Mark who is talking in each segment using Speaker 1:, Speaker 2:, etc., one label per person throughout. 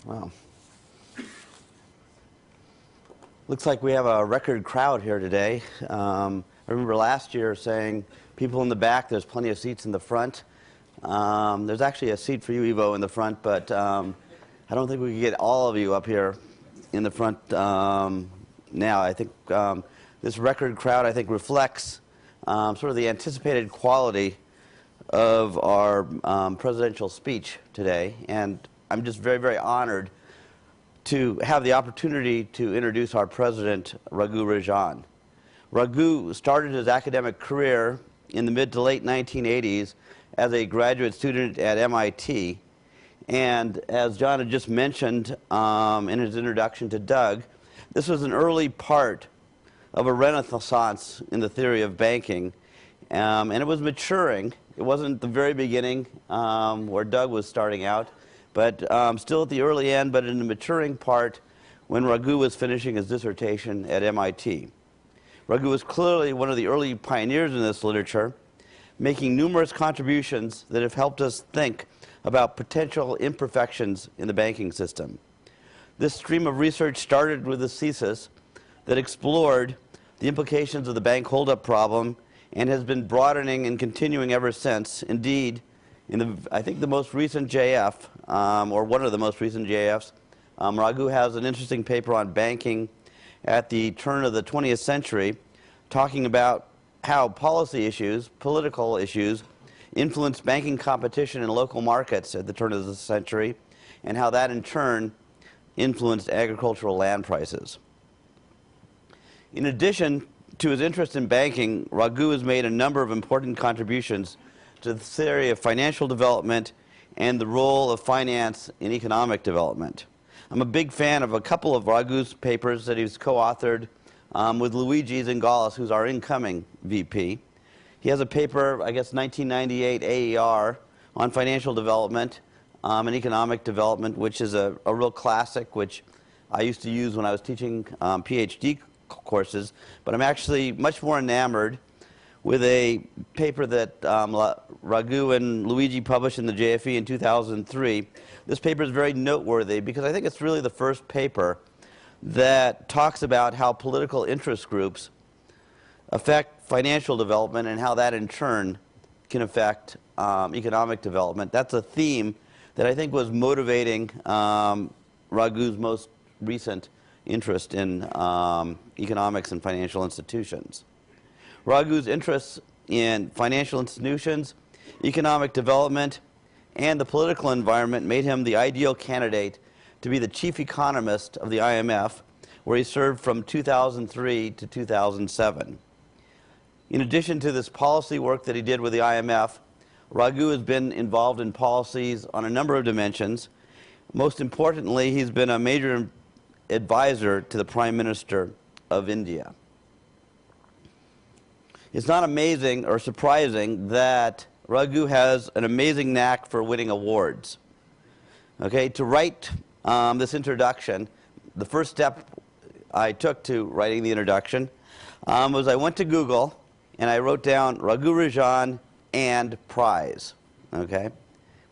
Speaker 1: Wow. Looks like we have a record crowd here today. I remember last year saying, people in the back, there's plenty of seats in the front. There's actually a seat for you, Ivo, in the front, but I don't think we can get all of you up here in the front now. I think this record crowd, I think, reflects sort of the anticipated quality of our presidential speech today. And I'm just very, very honored to have the opportunity to introduce our president, Raghu Ragan. Raghu started his academic career in the mid to late 1980s as a graduate student at MIT. And as John had just mentioned in his introduction to Doug, this was an early part of a renaissance in the theory of banking. And it was maturing. It wasn't the very beginning where Doug was starting out, but still at the early end, but in the maturing part when Raghu was finishing his dissertation at MIT. Raghu was clearly one of the early pioneers in this literature, making numerous contributions that have helped us think about potential imperfections in the banking system. This stream of research started with a thesis that explored the implications of the bank holdup problem and has been broadening and continuing ever since. Indeed, in I think the most recent JF, or one of the most recent JFs, Raghu has an interesting paper on banking at the turn of the 20th century, talking about how policy issues, political issues, influenced banking competition in local markets at the turn of the century, and how that in turn influenced agricultural land prices. In addition to his interest in banking, Raghu has made a number of important contributions to the theory of financial development and the role of finance in economic development. I'm a big fan of a couple of Raghu's papers that he's co-authored with Luigi Zingales, who's our incoming VP. He has a paper, I guess 1998 AER, on financial development and economic development, which is a real classic, which I used to use when I was teaching PhD courses. But I'm actually much more enamored with a paper that Raghu and Luigi published in the JFE in 2003. This paper is very noteworthy because I think it's really the first paper that talks about how political interest groups affect financial development and how that in turn can affect economic development. That's a theme that I think was motivating Raghu's most recent interest in economics and financial institutions. Raghu's interests in financial institutions, economic development, and the political environment made him the ideal candidate to be the chief economist of the IMF, where he served from 2003 to 2007. In addition to this policy work that he did with the IMF, Raghu has been involved in policies on a number of dimensions. Most importantly, he's been a major advisor to the Prime Minister of India. It's not amazing or surprising that Raghu has an amazing knack for winning awards. Okay, to write this introduction, the first step I took to writing the introduction was I went to Google and I wrote down Raghu Ragan and prize. Okay,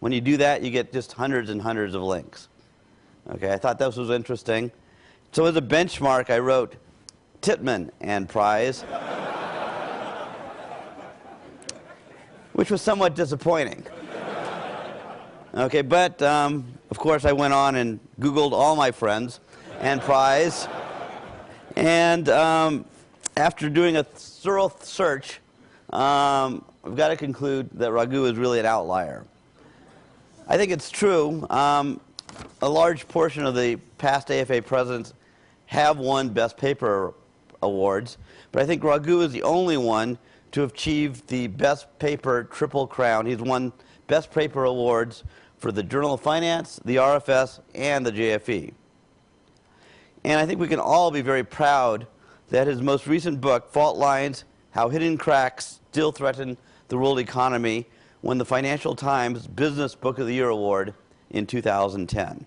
Speaker 1: when you do that, you get just hundreds and hundreds of links. Okay, I thought this was interesting. So as a benchmark, I wrote Titman and prize, which was somewhat disappointing. Okay, but of course I went on and Googled all my friends and prize. And after doing a thorough search, I've got to conclude that Raghu is really an outlier. I think it's true. A large portion of the past AFA presidents have won Best Paper awards, but I think Raghu is the only one to have achieved the Best Paper Triple Crown. He's won Best Paper awards for the Journal of Finance, the RFS, and the JFE. And I think we can all be very proud that his most recent book, Fault Lines: How Hidden Cracks Still Threaten the World Economy, won the Financial Times Business Book of the Year Award in 2010.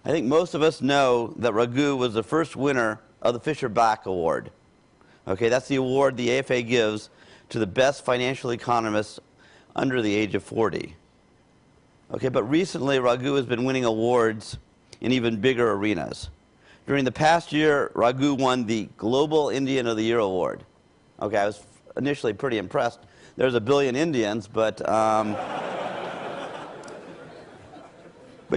Speaker 1: I think most of us know that Raghu was the first winner of the Fisher-Black Award. Okay, that's the award the AFA gives to the best financial economists under the age of 40. Okay, but recently Raghu has been winning awards in even bigger arenas. During the past year, Raghu won the Global Indian of the Year award. Okay, I was initially pretty impressed. There's a billion Indians, but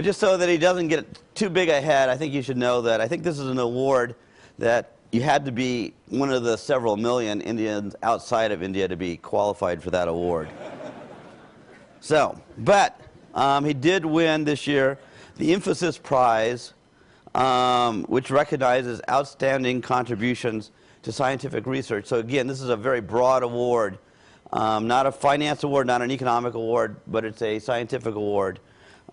Speaker 1: just so that he doesn't get too big ahead, I think you should know that I think this is an award that you had to be one of the several million Indians outside of India to be qualified for that award. So, but he did win this year the Emphasis Prize, which recognizes outstanding contributions to scientific research. So again, this is a very broad award, not a finance award, not an economic award, but it's a scientific award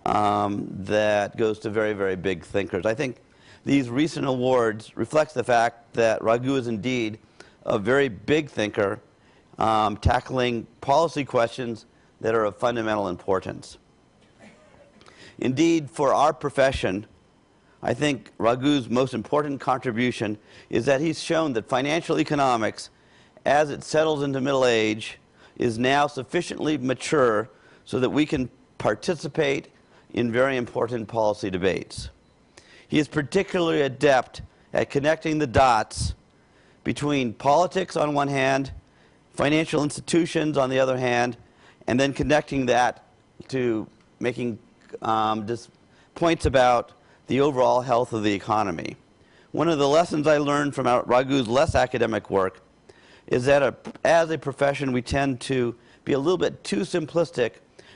Speaker 1: that goes to very, very big thinkers. I think these recent awards reflects the fact that Raghu is indeed a very big thinker, tackling policy questions that are of fundamental importance. Indeed, for our profession, I think Raghu's most important contribution is that he's shown that financial economics, as it settles into middle age, is now sufficiently mature so that we can participate in very important policy debates. He is particularly adept at connecting the dots between politics on one hand, financial institutions on the other hand, and then connecting that to making just points about the overall health of the economy. One of the lessons I learned from Raghu's less academic work is that as a profession we tend to be a little bit too simplistic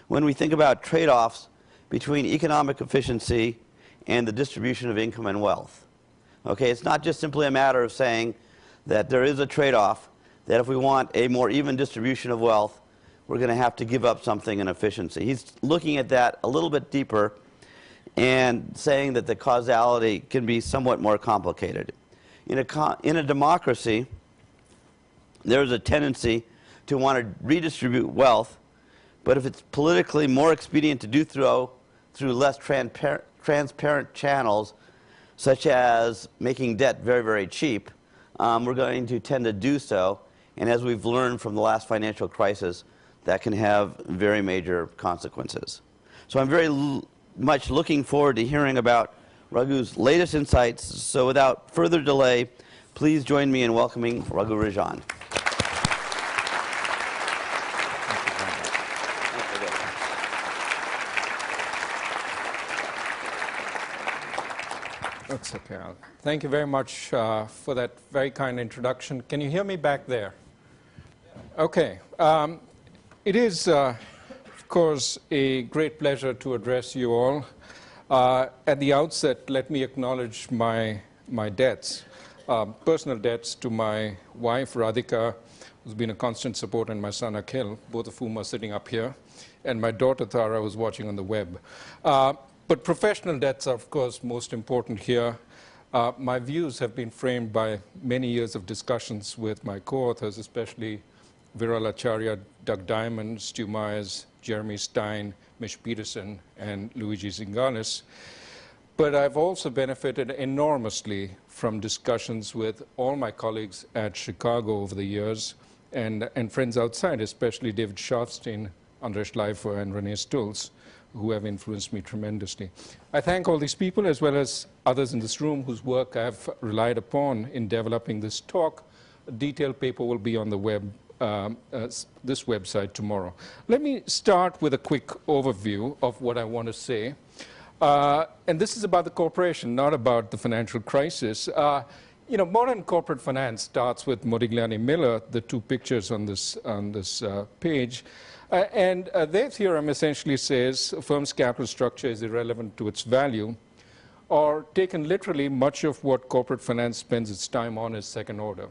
Speaker 1: when we think about trade-offs between economic efficiency and the distribution of income and wealth. Okay, it's not just simply a matter of saying that there is a trade-off, that if we want a more even distribution of wealth, we're going to have to give up something in efficiency. He's looking at that a little bit deeper and saying that the causality can be somewhat more complicated. In a democracy, there's a tendency to want to redistribute wealth, but if it's politically more expedient to do through less transparent channels, such as making debt very, very cheap, we're going to tend to do so. And as we've learned from the last financial crisis, that can have very major consequences. So I'm very much looking forward to hearing about Raghu's latest insights. So without further delay, please join me in welcoming Raghu Ragan.
Speaker 2: That's okay. Thank you very much for that very kind introduction. Can you hear me back there? Okay. It is, of course, a great pleasure to address you all. At the outset, let me acknowledge my debts, personal debts to my wife, Radhika, who's been a constant support, and my son, Akhil, both of whom are sitting up here, and my daughter, Tara, who's watching on the web. But professional debts are, of course, most important here. My views have been framed by many years of discussions with my co-authors, especially Viral Acharya, Doug Diamond, Stu Myers, Jeremy Stein, Mish Peterson, and Luigi Zingales. But I've also benefited enormously from discussions with all my colleagues at Chicago over the years, and friends outside, especially David Schaafstein, Andres Schleifer, and Renee Stulz, who have influenced me tremendously. I thank all these people, as well as others in this room whose work I've relied upon in developing this talk. A detailed paper will be on the web, this website tomorrow. Let me start with a quick overview of what I want to say. And this is about the corporation, not about the financial crisis. You know, modern corporate finance starts with Modigliani Miller, the two pictures on this page. And their theorem essentially says a firm's capital structure is irrelevant to its value, or taken literally, much of what corporate finance spends its time on is second order.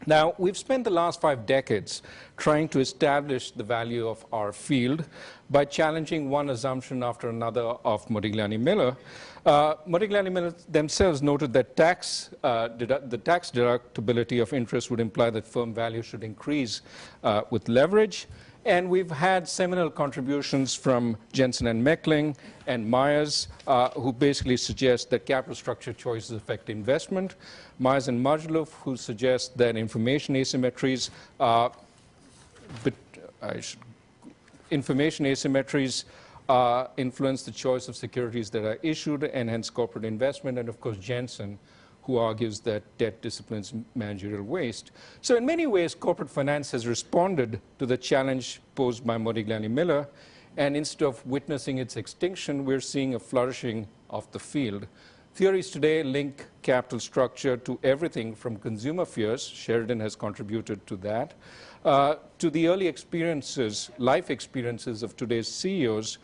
Speaker 2: Now, we've spent the last 5 decades trying to establish the value of our field by challenging one assumption after another of Modigliani Miller. Modigliani Miller themselves noted that the tax deductibility of interest would imply that firm value should increase with leverage. And we've had seminal contributions from Jensen and Meckling and Myers, who basically suggest that capital structure choices affect investment. Myers and Majlov, who suggest that information asymmetries, influence the choice of securities that are issued and hence corporate investment, and of course Jensen, who argues that debt disciplines managerial waste. So in many ways, corporate finance has responded to the challenge posed by Modigliani Miller, and instead of witnessing its extinction, we're seeing a flourishing of the field. Theories today link capital structure to everything from consumer fears, Sheridan has contributed to that, to the early experiences, life experiences of today's CEOs.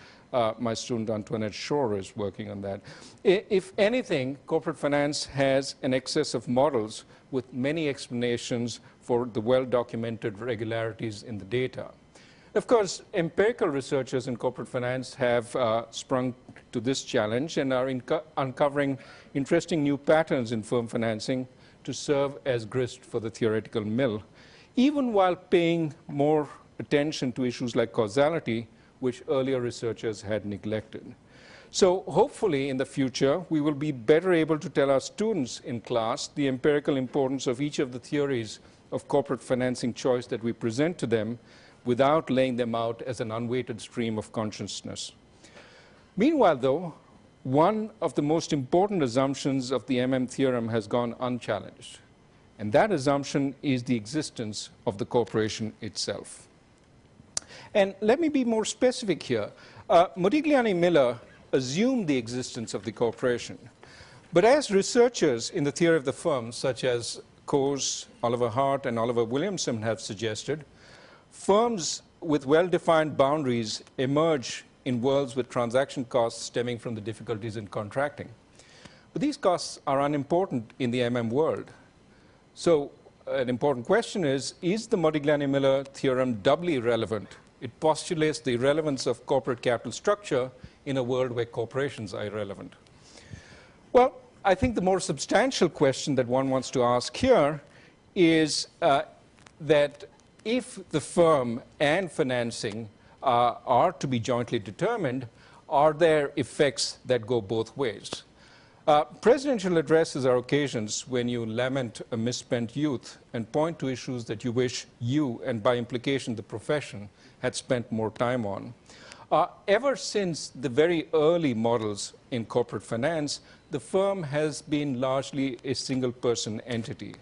Speaker 2: My student Antoinette Shore is working on that. If anything, corporate finance has an excess of models with many explanations for the well-documented regularities in the data. Of course, empirical researchers in corporate finance have sprung to this challenge and are uncovering interesting new patterns in firm financing to serve as grist for the theoretical mill, even while paying more attention to issues like causality, which earlier researchers had neglected. So hopefully in the future, we will be better able to tell our students in class the empirical importance of each of the theories of corporate financing choice that we present to them without laying them out as an unweighted stream of consciousness. Meanwhile, though, one of the most important assumptions of the theorem has gone unchallenged, and that assumption is the existence of the corporation itself. And let me be more specific here. Modigliani Miller assumed the existence of the corporation. But as researchers in the theory of the firm, such as Coase, Oliver Hart, and Oliver Williamson have suggested, firms with well-defined boundaries emerge in worlds with transaction costs stemming from the difficulties in contracting. But these costs are unimportant in the world. So an important question is the Modigliani-Miller theorem doubly relevant? It postulates the irrelevance of corporate capital structure in a world where corporations are irrelevant. Well, I think the more substantial question that one wants to ask here is that if the firm and financing are to be jointly determined, are there effects that go both ways? Presidential addresses are occasions when you lament a misspent youth and point to issues that you wish you, and by implication the profession, had spent more time on. Ever since the very early models in corporate finance, the firm has been largely a single-person entity.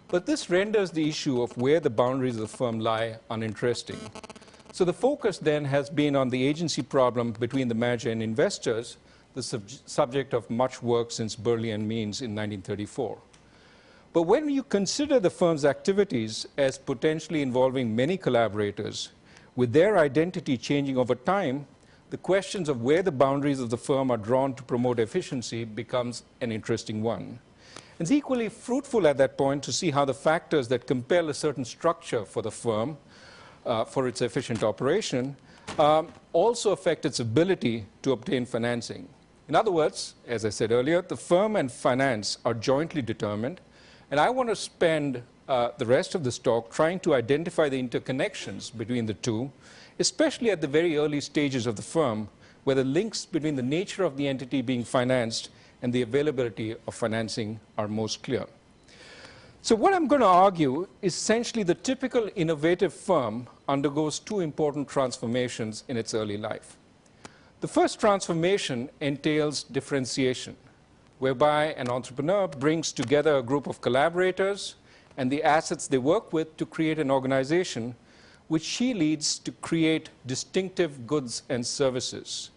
Speaker 2: But this renders the issue of where the boundaries of the firm lie uninteresting. So the focus then has been on the agency problem between the manager and investors, the subject of much work since Burley and Means in 1934. But when you consider the firm's activities as potentially involving many collaborators, with their identity changing over time, the questions of where the boundaries of the firm are drawn to promote efficiency becomes an interesting one. It's equally fruitful at that point to see how the factors that compel a certain structure for the firm, for its efficient operation, also affect its ability to obtain financing. In other words, as I said earlier, the firm and finance are jointly determined, and I want to spend the rest of this talk trying to identify the interconnections between the two, especially at the very early stages of the firm, where the links between the nature of the entity being financed and the availability of financing are most clear. So what I'm going to argue is essentially the typical innovative firm undergoes two important transformations in its early life. The first transformation entails differentiation, whereby an entrepreneur brings together a group of collaborators and the assets they work with to create an organization which she leads to create distinctive goods and services.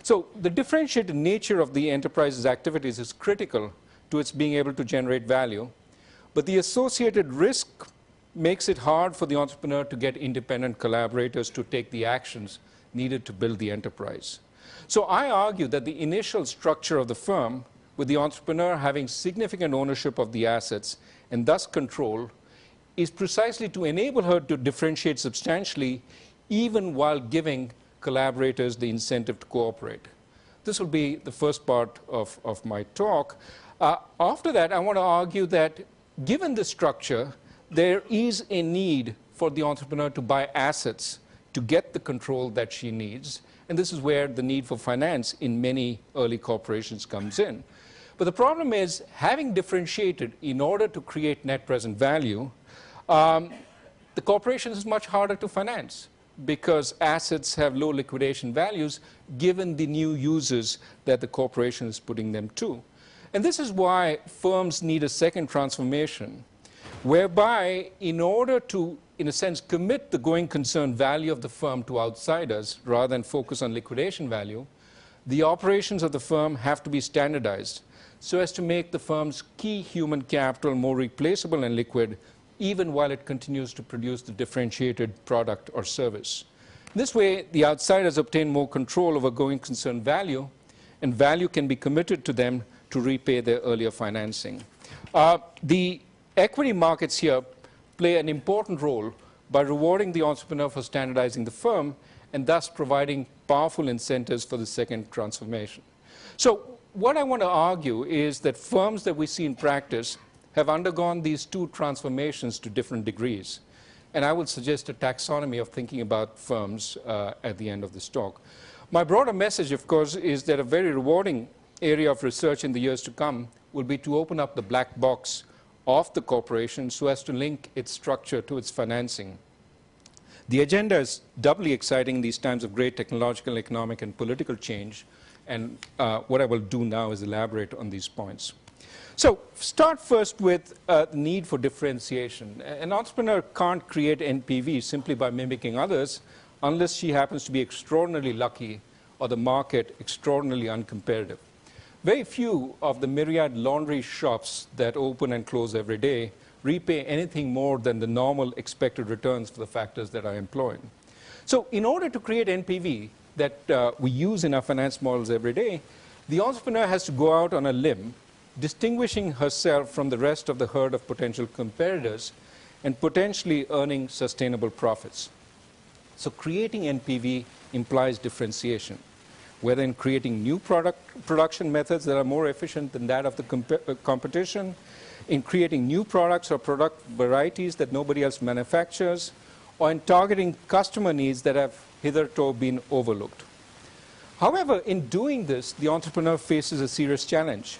Speaker 2: So the differentiated nature of the enterprise's activities is critical to its being able to generate value, but the associated risk makes it hard for the entrepreneur to get independent collaborators to take the actions needed to build the enterprise. So I argue that the initial structure of the firm, with the entrepreneur having significant ownership of the assets and thus control, is precisely to enable her to differentiate substantially even while giving collaborators the incentive to cooperate. This will be the first part of my talk. After that, I want to argue that given the structure, there is a need for the entrepreneur to buy assets to get the control that she needs. And this is where the need for finance in many early corporations comes in. But the problem is, having differentiated in order to create net present value, the corporation is much harder to finance. because assets have low liquidation values given the new uses that the corporation is putting them to. And this is why firms need a second transformation, whereby in order to, in a sense, commit the going concern value of the firm to outsiders rather than focus on liquidation value, the operations of the firm have to be standardized so as to make the firm's key human capital more replaceable and liquid, even while it continues to produce the differentiated product or service. This way, the outsiders obtain more control over going concern value, and value can be committed to them to repay their earlier financing. The equity markets here play an important role by rewarding the entrepreneur for standardizing the firm and thus providing powerful incentives for the second transformation. So what I want to argue is that firms that we see in practice have undergone these two transformations to different degrees. And I would suggest a taxonomy of thinking about firms at the end of this talk. My broader message, of course, is that a very rewarding area of research in the years to come will be to open up the black box of the corporation so as to link its structure to its financing. The agenda is doubly exciting in these times of great technological, economic, and political change. And what I will do now is elaborate on these points. So start first with the need for differentiation. An entrepreneur can't create NPV simply by mimicking others unless she happens to be extraordinarily lucky or the market extraordinarily uncompetitive. Very few of the myriad laundry shops that open and close every day repay anything more than the normal expected returns for the factors that are employed. So in order to create NPV that we use in our finance models every day, the entrepreneur has to go out on a limb, distinguishing herself from the rest of the herd of potential competitors and potentially earning sustainable profits. So creating NPV implies differentiation, whether in creating new production methods that are more efficient than that of the competition, in creating new products or product varieties that nobody else manufactures, or in targeting customer needs that have hitherto been overlooked. However, in doing this, the entrepreneur faces a serious challenge.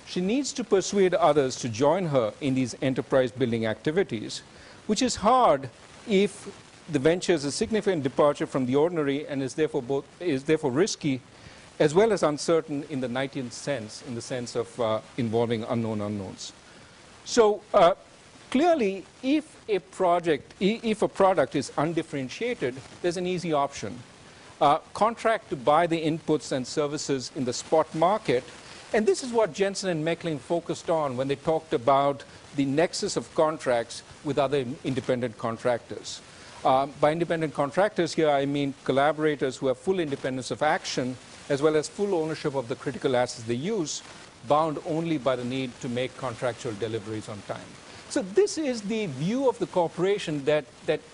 Speaker 2: She needs to persuade others to join her in these enterprise building activities, which is hard if the venture is a significant departure from the ordinary and is therefore risky, as well as uncertain in the Knightian sense, in the sense of involving unknown unknowns. So clearly, if a product is undifferentiated, there's an easy option. Contract to buy the inputs and services in the spot market. And this is what Jensen and Meckling focused on when they talked about the nexus of contracts with other independent contractors. By independent contractors here, I mean collaborators who have full independence of action, as well as full ownership of the critical assets they use, bound only by the need to make contractual deliveries on time. So this is the view of the corporation that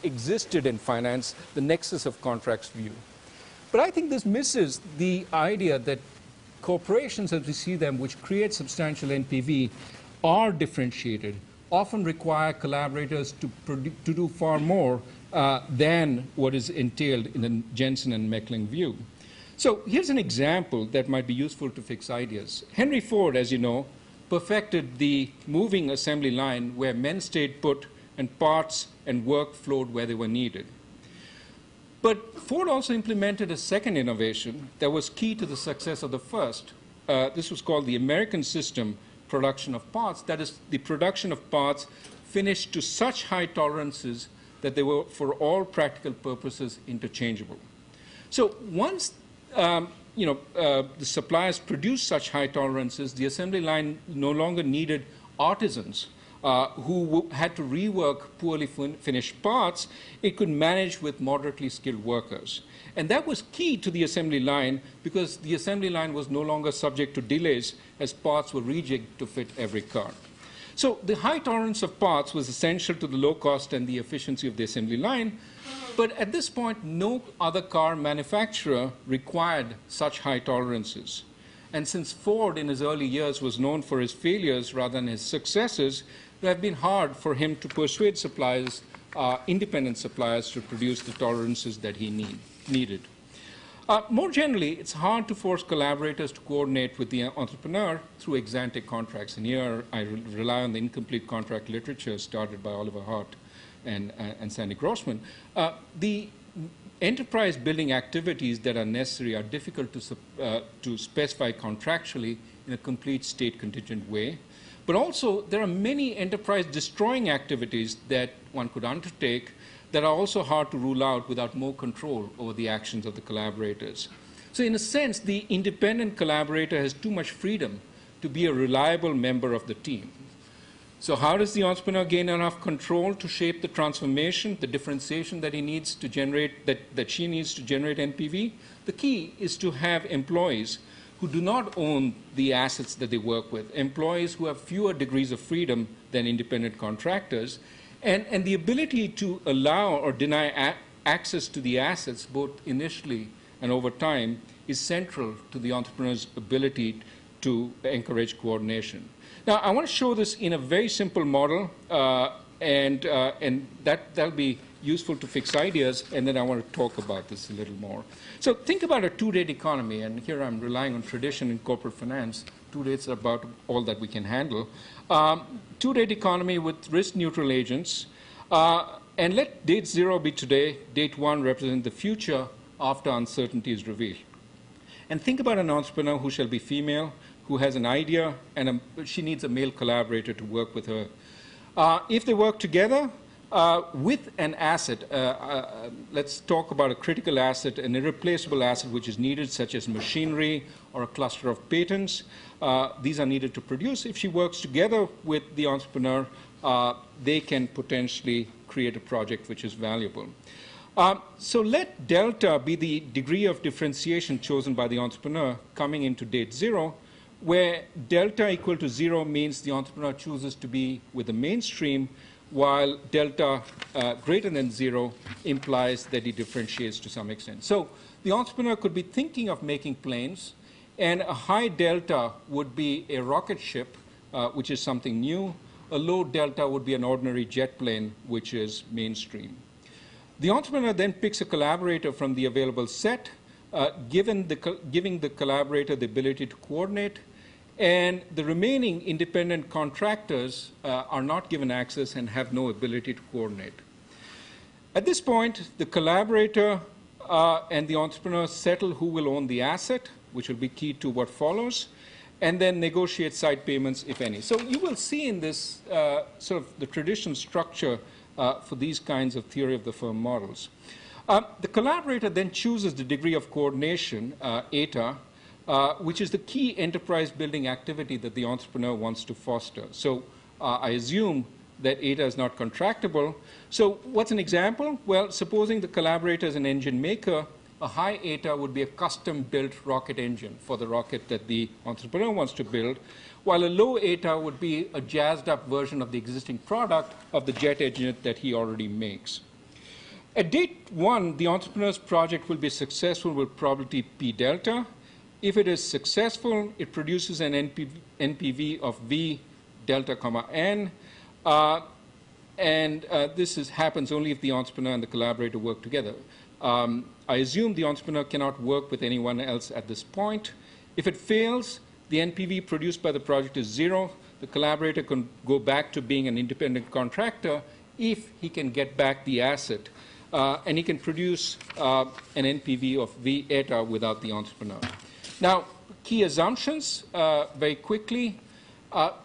Speaker 2: existed in finance, the nexus of contracts view. But I think this misses the idea that corporations, as we see them, which create substantial NPV, are differentiated, often require collaborators to do far more than what is entailed in the Jensen and Meckling view. So here's an example that might be useful to fix ideas. Henry Ford, as you know, perfected the moving assembly line where men stayed put and parts and work flowed where they were needed. But Ford also implemented a second innovation that was key to the success of the first. This was called the American system production of parts. That is, the production of parts finished to such high tolerances that they were, for all practical purposes, interchangeable. So once the suppliers produced such high tolerances, the assembly line no longer needed artisans who had to rework poorly finished parts. It could manage with moderately skilled workers. And that was key to the assembly line because the assembly line was no longer subject to delays as parts were rejigged to fit every car. So the high tolerance of parts was essential to the low cost and the efficiency of the assembly line. But at this point, no other car manufacturer required such high tolerances. And since Ford in his early years was known for his failures rather than his successes, it would have been hard for him to persuade suppliers, independent suppliers, to produce the tolerances that he needed. More generally, it's hard to force collaborators to coordinate with the entrepreneur through ex-ante contracts. And here I rely on the incomplete contract literature started by Oliver Hart and Sandy Grossman. The enterprise building activities that are necessary are difficult to specify contractually in a complete state contingent way. But also, there are many enterprise destroying activities that one could undertake that are also hard to rule out without more control over the actions of the collaborators. So in a sense, the independent collaborator has too much freedom to be a reliable member of the team. So how does the entrepreneur gain enough control to shape the transformation, the differentiation that he needs to generate, that she needs to generate NPV? The key is to have employees who do not own the assets that they work with, employees who have fewer degrees of freedom than independent contractors, and the ability to allow or deny access to the assets, both initially and over time, is central to the entrepreneur's ability to encourage coordination. Now, I want to show this in a very simple model, and that'll be useful to fix ideas, and then I want to talk about this a little more. So think about a ToDate economy, and here I'm relying on tradition in corporate finance. ToDate's about all that we can handle. ToDate economy with risk-neutral agents, and let date 0 be today, date 1 represent the future after uncertainty is revealed. And think about an entrepreneur who shall be female, who has an idea, and she needs a male collaborator to work with her. If they work together with an asset, let's talk about a critical asset, an irreplaceable asset which is needed, such as machinery or a cluster of patents. These are needed to produce. If she works together with the entrepreneur, they can potentially create a project which is valuable. So let delta be the degree of differentiation chosen by the entrepreneur coming into date 0, where delta equal to 0 means the entrepreneur chooses to be with the mainstream, while delta greater than 0 implies that he differentiates to some extent. So the entrepreneur could be thinking of making planes, and a high delta would be a rocket ship, which is something new. A low delta would be an ordinary jet plane, which is mainstream. The entrepreneur then picks a collaborator from the available set, giving the collaborator the ability to coordinate, and the remaining independent contractors are not given access and have no ability to coordinate. At this point, the collaborator and the entrepreneur settle who will own the asset, which will be key to what follows, and then negotiate side payments, if any. So you will see in this sort of the traditional structure for these kinds of theory of the firm models. The collaborator then chooses the degree of coordination, eta, which is the key enterprise building activity that the entrepreneur wants to foster. So I assume that eta is not contractable. So what's an example? Well, supposing the collaborator is an engine maker, a high eta would be a custom-built rocket engine for the rocket that the entrepreneur wants to build, while a low eta would be a jazzed-up version of the existing product of the jet engine that he already makes. At date 1, the entrepreneur's project will be successful with probability P delta. If it is successful, it produces an NPV of V delta comma N. This happens only if the entrepreneur and the collaborator work together. I assume the entrepreneur cannot work with anyone else at this point. If it fails, the NPV produced by the project is 0. The collaborator can go back to being an independent contractor if he can get back the asset. And he can produce an NPV of V eta without the entrepreneur. Now, key assumptions, very quickly.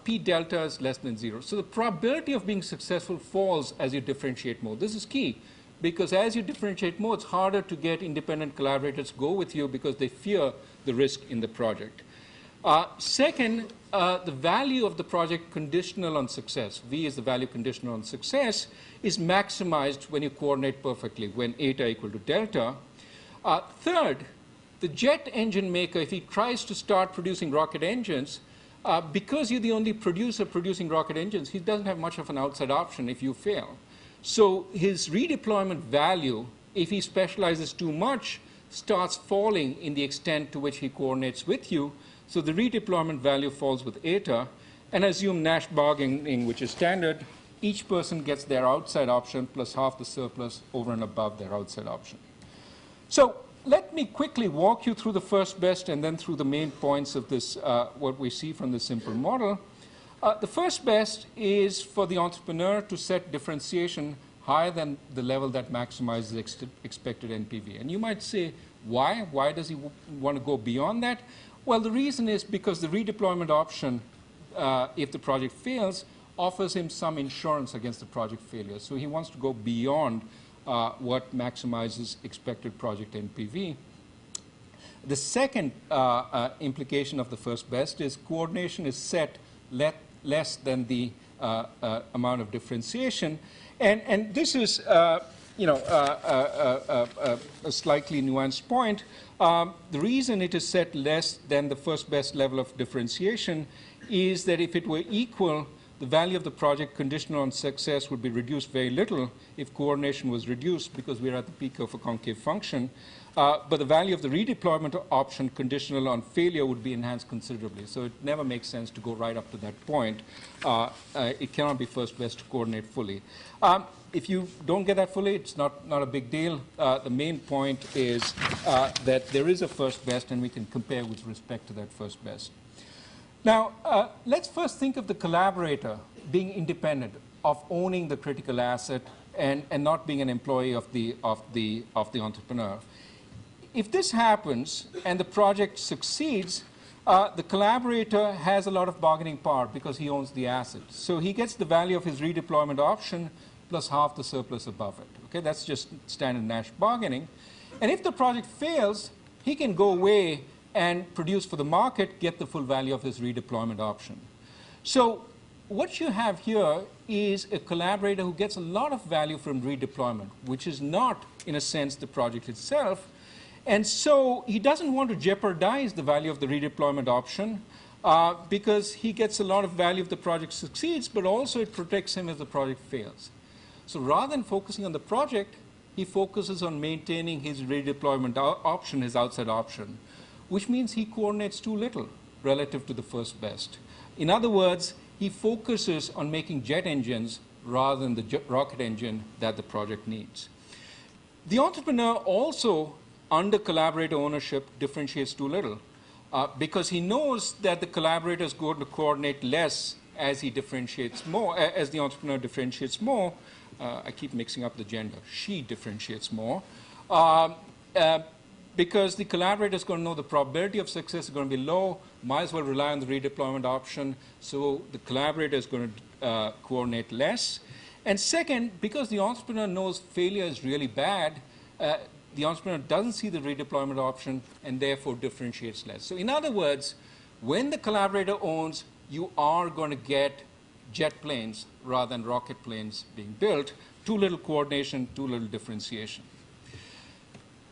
Speaker 2: P delta is less than 0. So the probability of being successful falls as you differentiate more. This is key, because as you differentiate more, it's harder to get independent collaborators to go with you because they fear the risk in the project. Second, the value of the project conditional on success, V is the value conditional on success, is maximized when you coordinate perfectly, when eta equal to delta. Third, the jet engine maker, if he tries to start producing rocket engines, because you're the only producer producing rocket engines, he doesn't have much of an outside option if you fail. So his redeployment value, if he specializes too much, starts falling in the extent to which he coordinates with you. So the redeployment value falls with eta. And assume Nash bargaining, which is standard, each person gets their outside option plus half the surplus over and above their outside option. So let me quickly walk you through the first best and then through the main points of this, what we see from this simple model. The first best is for the entrepreneur to set differentiation higher than the level that maximizes expected NPV. And you might say, why? Why does he want to go beyond that? Well, the reason is because the redeployment option, if the project fails, offers him some insurance against the project failure. So he wants to go beyond what maximizes expected project NPV. The second implication of the first best is coordination is set less than the amount of differentiation. And this is a slightly nuanced point. The reason it is set less than the first best level of differentiation is that if it were equal, the value of the project conditional on success would be reduced very little if coordination was reduced because we're at the peak of a concave function. But the value of the redeployment option conditional on failure would be enhanced considerably. So it never makes sense to go right up to that point. It cannot be first best to coordinate fully. If you don't get that fully, it's not a big deal. The main point is that there is a first best, and we can compare with respect to that first best. Now, let's first think of the collaborator being independent of owning the critical asset and not being an employee of the entrepreneur. If this happens and the project succeeds, the collaborator has a lot of bargaining power because he owns the asset. So he gets the value of his redeployment option plus half the surplus above it. Okay, that's just standard Nash bargaining. And if the project fails, he can go away and produce for the market, get the full value of his redeployment option. So what you have here is a collaborator who gets a lot of value from redeployment, which is not, in a sense, the project itself. And so he doesn't want to jeopardize the value of the redeployment option because he gets a lot of value if the project succeeds, but also it protects him if the project fails. So rather than focusing on the project, he focuses on maintaining his redeployment option, his outside option, which means he coordinates too little relative to the first best. In other words, he focuses on making jet engines rather than the rocket engine that the project needs. The entrepreneur also, under collaborator ownership, differentiates too little because he knows that the collaborator is going to coordinate less as he differentiates more, as the entrepreneur differentiates more. I keep mixing up the gender. She differentiates more because the collaborator is going to know the probability of success is going to be low, might as well rely on the redeployment option, so the collaborator is going to coordinate less. And second, because the entrepreneur knows failure is really bad, the entrepreneur doesn't see the redeployment option and therefore differentiates less. So in other words, when the collaborator owns, you are going to get jet planes rather than rocket planes being built. Too little coordination, too little differentiation.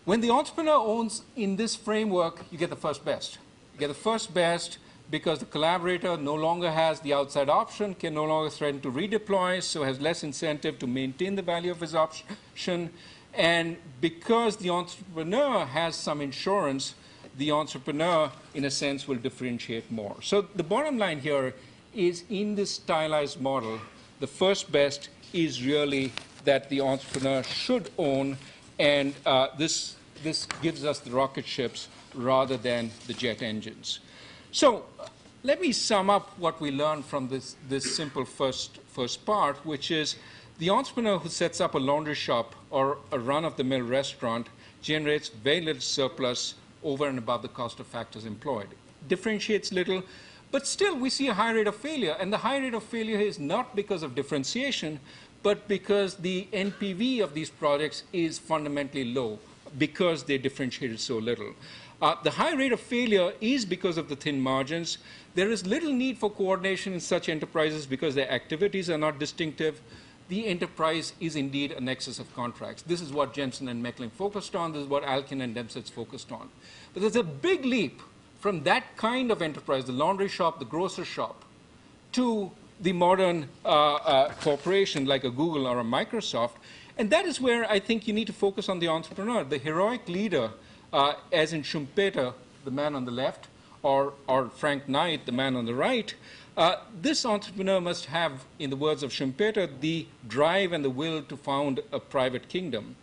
Speaker 2: When the entrepreneur owns in this framework, you get the first best. You get the first best because the collaborator no longer has the outside option, can no longer threaten to redeploy, so has less incentive to maintain the value of his option. And because the entrepreneur has some insurance, the entrepreneur, in a sense, will differentiate more. So the bottom line here is in this stylized model, the first best is really that the entrepreneur should own, and this gives us the rocket ships rather than the jet engines. So let me sum up what we learned from this simple first part, which is the entrepreneur who sets up a laundry shop or a run-of-the-mill restaurant generates very little surplus over and above the cost of factors employed. Differentiates little, but still we see a high rate of failure. And the high rate of failure is not because of differentiation, but because the NPV of these projects is fundamentally low because they differentiated so little. The high rate of failure is because of the thin margins. There is little need for coordination in such enterprises because their activities are not distinctive. The enterprise is indeed a nexus of contracts. This is what Jensen and Meckling focused on. This is what Alkin and Dempsey focused on. But there's a big leap from that kind of enterprise, the laundry shop, the grocer shop, to the modern corporation like a Google or a Microsoft. And that is where I think you need to focus on the entrepreneur, the heroic leader, as in Schumpeter, the man on the left, or Frank Knight, the man on the right. This entrepreneur must have, in the words of Schumpeter, the drive and the will to found a private kingdom.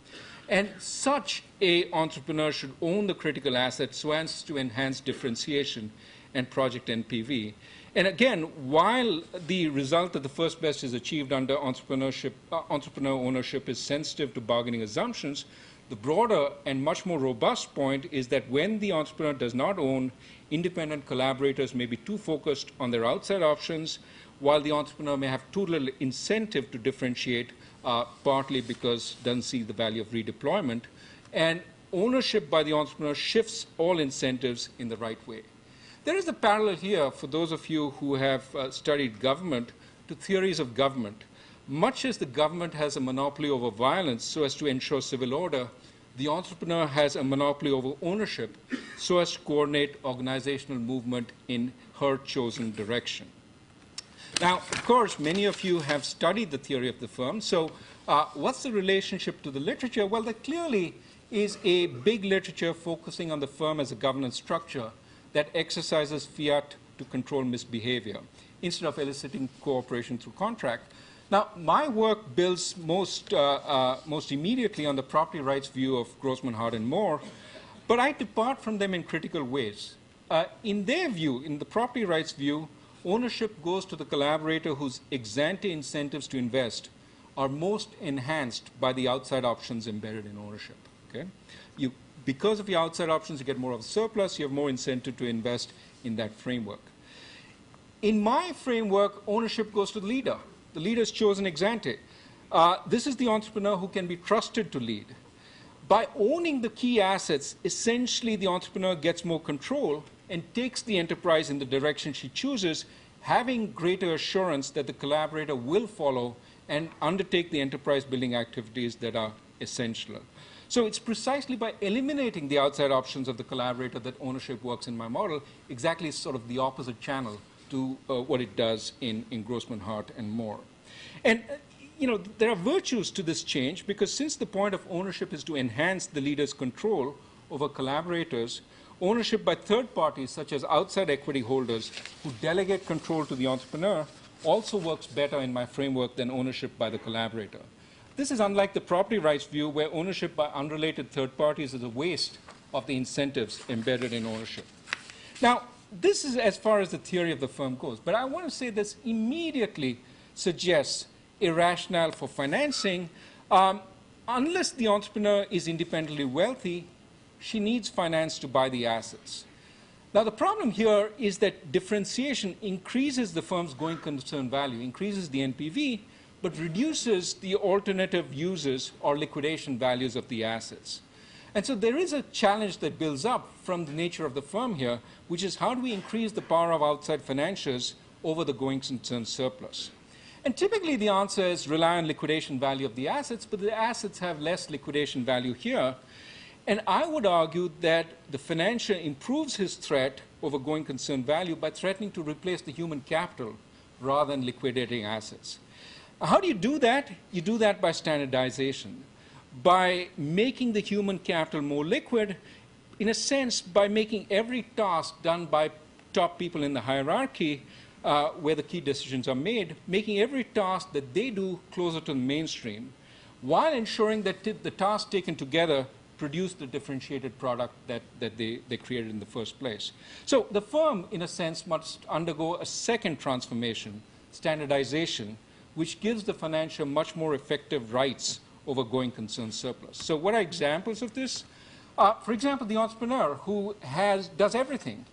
Speaker 2: And such an entrepreneur should own the critical assets so as to enhance differentiation and project NPV. And again, while the result of the first best is achieved under entrepreneur ownership is sensitive to bargaining assumptions, the broader and much more robust point is that when the entrepreneur does not own, independent collaborators may be too focused on their outside options, while the entrepreneur may have too little incentive to differentiate, partly because doesn't see the value of redeployment. And ownership by the entrepreneur shifts all incentives in the right way. There is a parallel here for those of you who have studied government to theories of government. Much as the government has a monopoly over violence so as to ensure civil order, the entrepreneur has a monopoly over ownership so as to coordinate organizational movement in her chosen direction. Now, of course, many of you have studied the theory of the firm. So what's the relationship to the literature? Well, there clearly is a big literature focusing on the firm as a governance structure that exercises fiat to control misbehavior instead of eliciting cooperation through contract. Now, my work builds most immediately on the property rights view of Grossman, Hart, and Moore, but I depart from them in critical ways. In their view, in the property rights view, ownership goes to the collaborator whose ex-ante incentives to invest are most enhanced by the outside options embedded in ownership. Okay? Because of your outside options, you get more of a surplus, you have more incentive to invest in that framework. In my framework, ownership goes to the leader. The leader is chosen ex ante. This is the entrepreneur who can be trusted to lead. By owning the key assets, essentially the entrepreneur gets more control and takes the enterprise in the direction she chooses, having greater assurance that the collaborator will follow and undertake the enterprise building activities that are essential. So it's precisely by eliminating the outside options of the collaborator that ownership works in my model, exactly sort of the opposite channel to what it does in Grossman, Hart, and Moore. And there are virtues to this change, because since the point of ownership is to enhance the leader's control over collaborators, ownership by third parties, such as outside equity holders who delegate control to the entrepreneur, also works better in my framework than ownership by the collaborator. This is unlike the property rights view, where ownership by unrelated third parties is a waste of the incentives embedded in ownership. Now, this is as far as the theory of the firm goes, but I want to say this immediately suggests a rationale for financing. Unless the entrepreneur is independently wealthy, she needs finance to buy the assets. Now, the problem here is that differentiation increases the firm's going concern value, increases the NPV, but reduces the alternative uses or liquidation values of the assets. And so there is a challenge that builds up from the nature of the firm here, which is how do we increase the power of outside financiers over the going concern surplus? And typically the answer is rely on liquidation value of the assets, but the assets have less liquidation value here. And I would argue that the financier improves his threat over going concern value by threatening to replace the human capital rather than liquidating assets. How do you do that? You do that by standardization, by making the human capital more liquid, in a sense, by making every task done by top people in the hierarchy where the key decisions are made, making every task that they do closer to the mainstream, while ensuring that the tasks taken together produce the differentiated product that they created in the first place. So the firm, in a sense, must undergo a second transformation, standardization, which gives the financier much more effective rights over going concern surplus. So what are examples of this? For example, the entrepreneur who does everything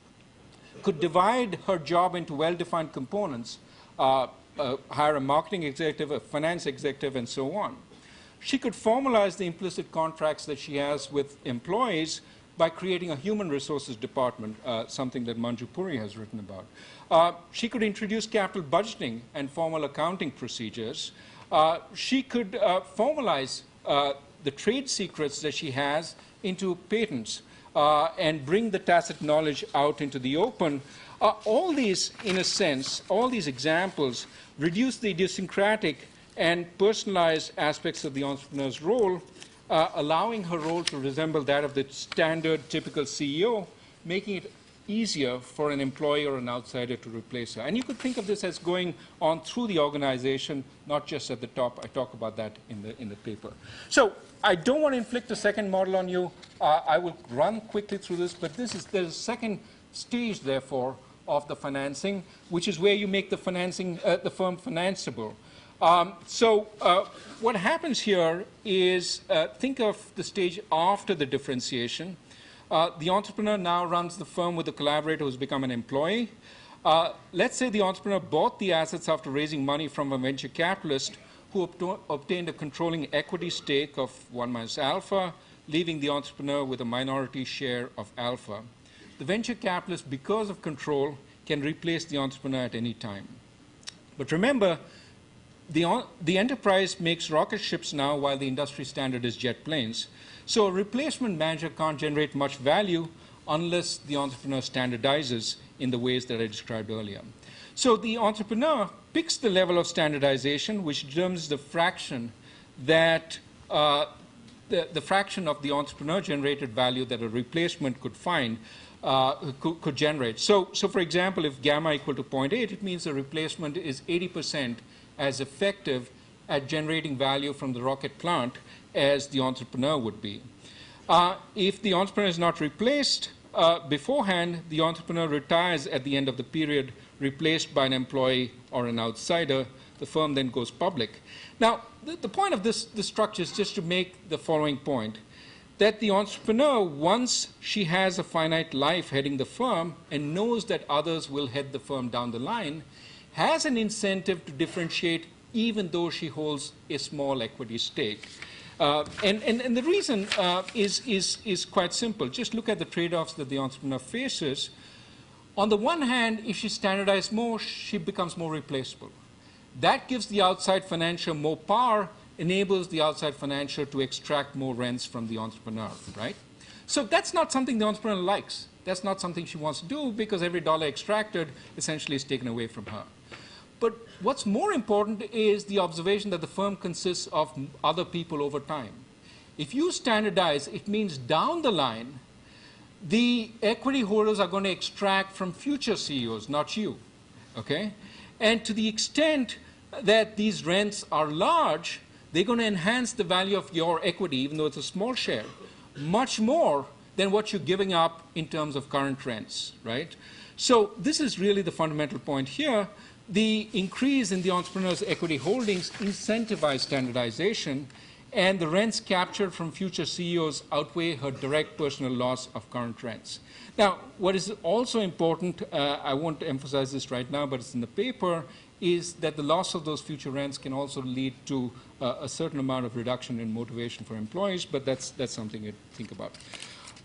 Speaker 2: could divide her job into well-defined components, hire a marketing executive, a finance executive, and so on. She could formalize the implicit contracts that she has with employees by creating a human resources department, something that Manju Puri has written about. She could introduce capital budgeting and formal accounting procedures. She could formalize the trade secrets that she has into patents and bring the tacit knowledge out into the open. All these, in a sense, all these examples reduce the idiosyncratic and personalized aspects of the entrepreneur's role, allowing her role to resemble that of the standard, typical CEO, making it easier for an employee or an outsider to replace her. And you could think of this as going on through the organization, not just at the top. I talk about that in the paper. So I don't want to inflict a second model on you. I will run quickly through this, but there's a second stage, therefore, of the financing, which is where you make the financing, the firm financeable. What happens here is, think of the stage after the differentiation. The entrepreneur now runs the firm with a collaborator who's become an employee. Let's say the entrepreneur bought the assets after raising money from a venture capitalist who obtained a controlling equity stake of 1 minus alpha, leaving the entrepreneur with a minority share of alpha. The venture capitalist, because of control, can replace the entrepreneur at any time. But remember, the enterprise makes rocket ships now while the industry standard is jet planes. So a replacement manager can't generate much value unless the entrepreneur standardizes in the ways that I described earlier. So the entrepreneur picks the level of standardization, which determines the fraction that the fraction of the entrepreneur-generated value that a replacement could find could generate. So for example, if gamma equal to 0.8, it means the replacement is 80% as effective at generating value from the rocket plant as the entrepreneur would be. If the entrepreneur is not replaced beforehand, the entrepreneur retires at the end of the period, replaced by an employee or an outsider. The firm then goes public. Now, the point of this structure is just to make the following point, that the entrepreneur, once she has a finite life heading the firm and knows that others will head the firm down the line, has an incentive to differentiate even though she holds a small equity stake. And the reason is quite simple. Just look at the trade-offs that the entrepreneur faces. On the one hand, if she standardizes more, she becomes more replaceable. That gives the outside financier more power, enables the outside financier to extract more rents from the entrepreneur, right? So that's not something the entrepreneur likes. That's not something she wants to do because every dollar extracted essentially is taken away from her. But what's more important is the observation that the firm consists of other people over time. If you standardize, it means down the line, the equity holders are going to extract from future CEOs, not you, okay? And to the extent that these rents are large, they're going to enhance the value of your equity, even though it's a small share, much more than what you're giving up in terms of current rents, right? So this is really the fundamental point here. The increase in the entrepreneur's equity holdings incentivize standardization, and the rents captured from future CEOs outweigh her direct personal loss of current rents. Now, what is also important, I won't emphasize this right now, but it's in the paper, is that the loss of those future rents can also lead to a certain amount of reduction in motivation for employees, but that's something to think about.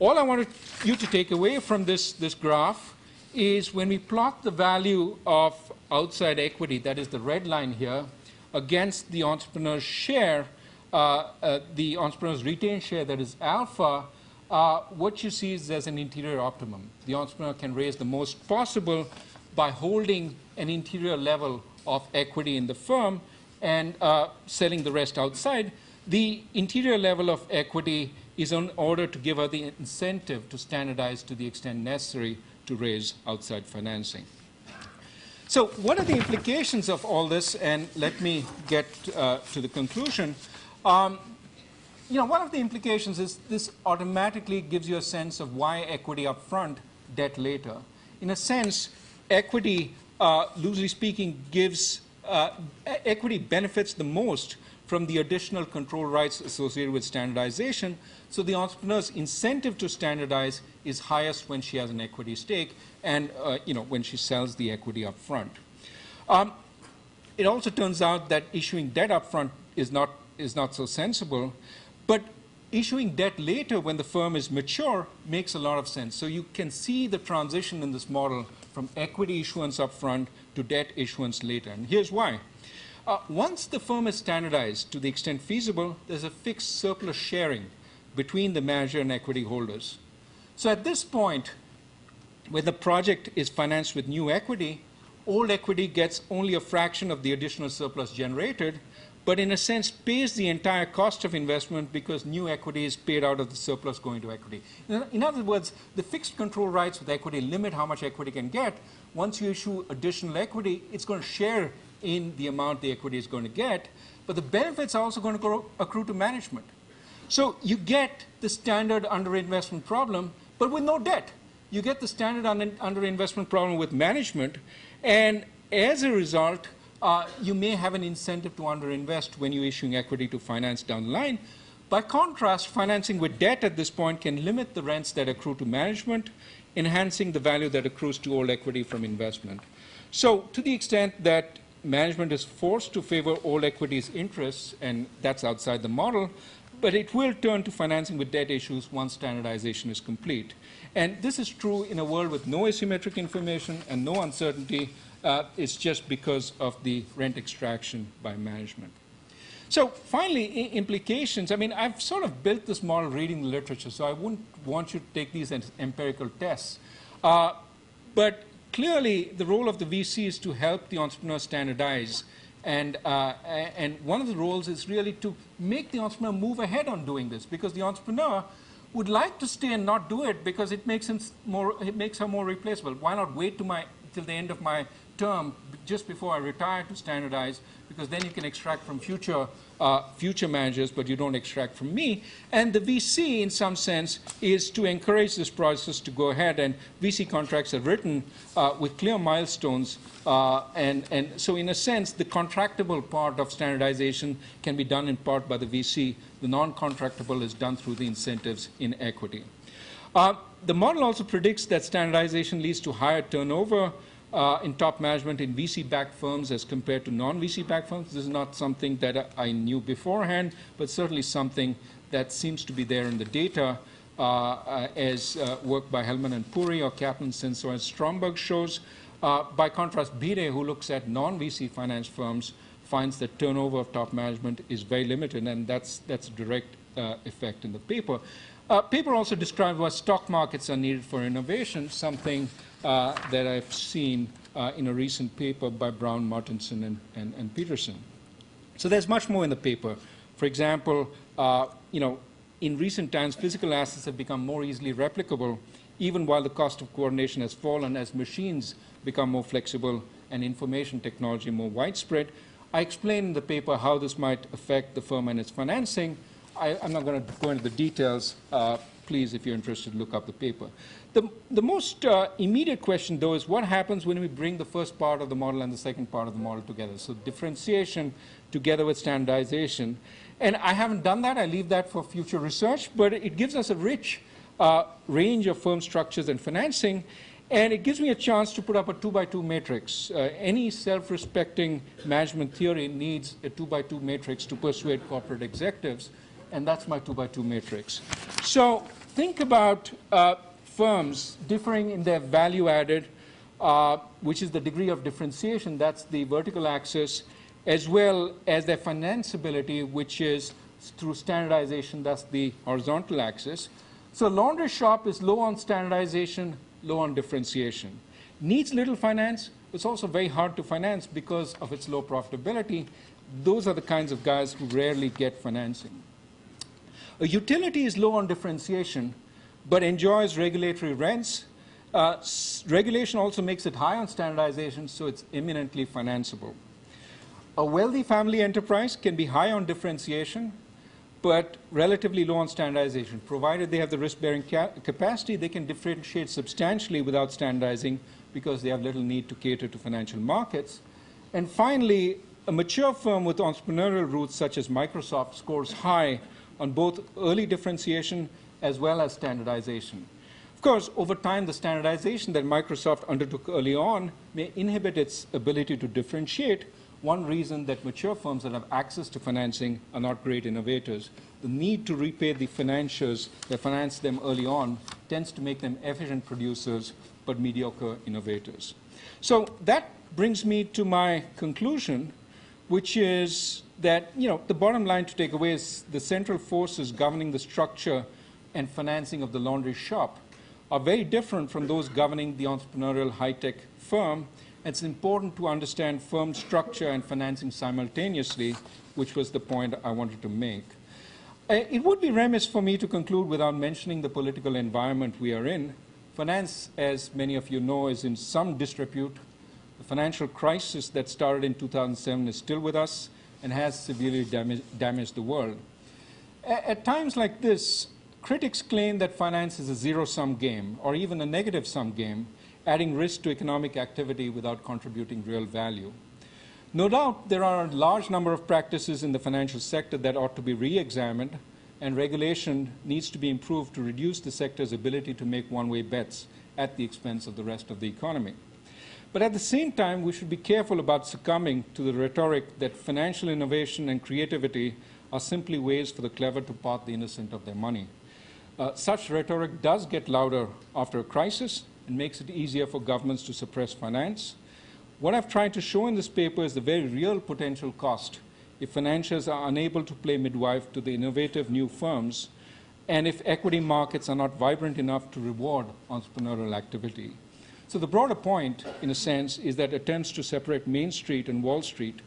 Speaker 2: All I wanted you to take away from this graph is when we plot the value of outside equity, that is the red line here, against the entrepreneur's share, the entrepreneur's retained share, that is alpha, what you see is there's an interior optimum. The entrepreneur can raise the most possible by holding an interior level of equity in the firm and selling the rest outside. The interior level of equity is in order to give her the incentive to standardize to the extent necessary to raise outside financing. So what are the implications of all this? And let me get to the conclusion. One of the implications is this automatically gives you a sense of why equity up front, debt later. In a sense, equity, loosely speaking, gives equity benefits the most from the additional control rights associated with standardization. So the entrepreneur's incentive to standardize is highest when she has an equity stake and when she sells the equity up front. It also turns out that issuing debt up front is not so sensible, but issuing debt later when the firm is mature makes a lot of sense. So you can see the transition in this model from equity issuance up front to debt issuance later. And here's why. Once the firm is standardized to the extent feasible, there's a fixed surplus sharing between the manager and equity holders. So at this point, when the project is financed with new equity, old equity gets only a fraction of the additional surplus generated, but in a sense pays the entire cost of investment because new equity is paid out of the surplus going to equity. In other words, the fixed control rights with equity limit how much equity can get. Once you issue additional equity, it's going to share in the amount the equity is going to get, but the benefits are also going to accrue to management. So you get the standard underinvestment problem, but with no debt. you get the standard underinvestment problem with management, and as a result, you may have an incentive to underinvest when you're issuing equity to finance down the line. By contrast, financing with debt at this point can limit the rents that accrue to management, enhancing the value that accrues to old equity from investment. So to the extent that management is forced to favor old equity's interests, and that's outside the model, but it will turn to financing with debt issues once standardization is complete. And this is true in a world with no asymmetric information and no uncertainty. It's just because of the rent extraction by management. So finally, implications. I mean, I've sort of built this model reading the literature, so I wouldn't want you to take these as empirical tests. But clearly, the role of the VC is to help the entrepreneur standardize. And one of the roles is really to make the entrepreneur move ahead on doing this, because the entrepreneur would like to stay and not do it because it makes her more replaceable. Why not wait till the end of my term, just before I retire, to standardize, because then you can extract from future managers, but you don't extract from me. And the VC, in some sense, is to encourage this process to go ahead. And VC contracts are written with clear milestones. And so in a sense, the contractable part of standardization can be done in part by the VC. The non-contractable is done through the incentives in equity. The model also predicts that standardization leads to higher turnover in top management in VC-backed firms as compared to non-VC-backed firms. This is not something that I knew beforehand, but certainly something that seems to be there in the data as work by Hellman and Puri or Kaplan, Sensor, and Stromberg shows. By contrast, Bide, who looks at non-VC finance firms, finds that turnover of top management is very limited, and that's a direct effect in the paper. Paper also describes why stock markets are needed for innovation, something that I've seen in a recent paper by Brown, Martinson, and Peterson. So there's much more in the paper. For example, in recent times, physical assets have become more easily replicable, even while the cost of coordination has fallen as machines become more flexible and information technology more widespread. I explain in the paper how this might affect the firm and its financing. I'm not going to go into the details. Please, if you're interested, look up the paper. The most immediate question, though, is what happens when we bring the first part of the model and the second part of the model together? So differentiation together with standardization. And I haven't done that. I leave that for future research. But it gives us a rich range of firm structures and financing. And it gives me a chance to put up a 2x2 matrix. Any self-respecting management theory needs a 2x2 matrix to persuade corporate executives. And that's my 2x2 matrix. So think about firms differing in their value added, which is the degree of differentiation. That's the vertical axis, as well as their financeability, which is through standardization. That's the horizontal axis. So laundry shop is low on standardization, low on differentiation. Needs little finance. It's also very hard to finance because of its low profitability. Those are the kinds of guys who rarely get financing. A utility is low on differentiation, but enjoys regulatory rents. Regulation also makes it high on standardization, so it's eminently financeable. A wealthy family enterprise can be high on differentiation, but relatively low on standardization. Provided they have the risk-bearing capacity, they can differentiate substantially without standardizing because they have little need to cater to financial markets. And finally, a mature firm with entrepreneurial roots, such as Microsoft, scores high on both early differentiation as well as standardization. Of course, over time, the standardization that Microsoft undertook early on may inhibit its ability to differentiate. One reason that mature firms that have access to financing are not great innovators. The need to repay the financiers that financed them early on tends to make them efficient producers, but mediocre innovators. So that brings me to my conclusion, which is that the bottom line to take away is the central forces governing the structure and financing of the laundry shop are very different from those governing the entrepreneurial high-tech firm. It's important to understand firm structure and financing simultaneously, which was the point I wanted to make. It would be remiss for me to conclude without mentioning the political environment we are in. Finance, as many of you know, is in some disrepute. The financial crisis that started in 2007 is still with us and has severely damaged the world. At times like this, Critics claim that finance is a zero-sum game, or even a negative-sum game, adding risk to economic activity without contributing real value. No doubt there are a large number of practices in the financial sector that ought to be re-examined, and regulation needs to be improved to reduce the sector's ability to make one-way bets at the expense of the rest of the economy. But at the same time, we should be careful about succumbing to the rhetoric that financial innovation and creativity are simply ways for the clever to pot the innocent of their money. Such rhetoric does get louder after a crisis and makes it easier for governments to suppress finance. What I've tried to show in this paper is the very real potential cost if financiers are unable to play midwife to the innovative new firms, and if equity markets are not vibrant enough to reward entrepreneurial activity. So the broader point, in a sense, is that attempts to separate Main Street and Wall Street,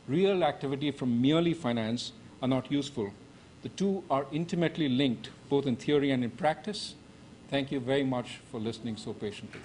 Speaker 2: real activity from merely finance, are not useful. The two are intimately linked, both in theory and in practice. Thank you very much for listening so patiently.